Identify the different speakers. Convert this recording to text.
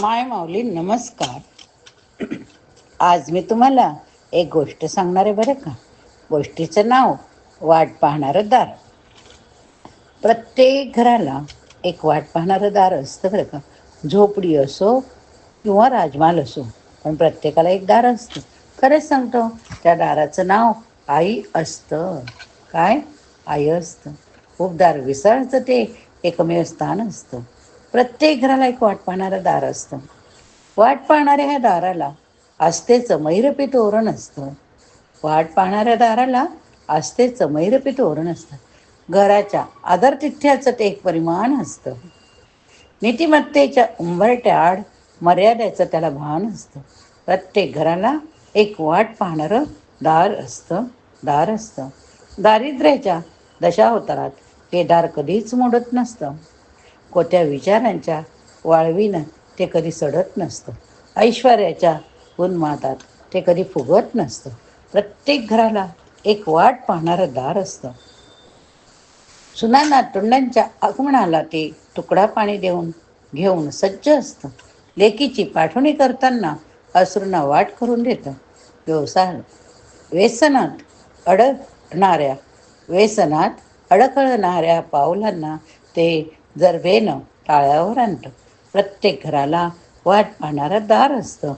Speaker 1: माय माऊली नमस्कार. आज मी तुम्हाला एक गोष्ट सांगणार आहे बरं का. गोष्टीचं नाव वाट पाहणारं दार. प्रत्येक घराला एक वाट पाहणारं दार असतं बरं का. झोपडी असो किंवा राजमहाल असो, पण प्रत्येकाला एक दार असतं. खरंच सांगतो, त्या दाराचं नाव आई असतं. काय? आई असतं. खूप दार विसाळचं ते एकमेव स्थान असतं. प्रत्येक घराला एक वाट पाहणारं दार असतं. वाट पाहणाऱ्या ह्या दाराला आस्थेचं मैरपी तोरण असतं. वाट पाहणाऱ्या दाराला आस्थेचं मैरपी तोरण असतं. घराच्या आदरातिथ्याचं ते एक परिमाण असतं. नीतिमत्तेच्या उंबरठ्या आड मर्यादेचं त्याला भान असतं. प्रत्येक घराला एक वाट पाहणारं दार असतं. दारिद्र्याच्या दशावतारात हे दार कधीच मोडत नसतं. कोत्या विचारांच्या वाळवीनं ते कधी सडत नसतं. ऐश्वर्याच्या उन्मादात ते कधी फुगत नसतं. प्रत्येक घराला एक वाट पाहणारं दार असतं. सुना नातवंडांच्या आगमनाला ते तुकडा पाणी देऊन घेऊन सज्ज असतं. लेकीची पाठवणी करताना अश्रूंना वाट करून देतं. व्यवसाय व्यसनात अडकणाऱ्या व्यसनात अडकळणाऱ्या पावलांना ते जरबेनं टाळ्यावर आणतं. प्रत्येक घराला वाट पाहणारं दार असतं.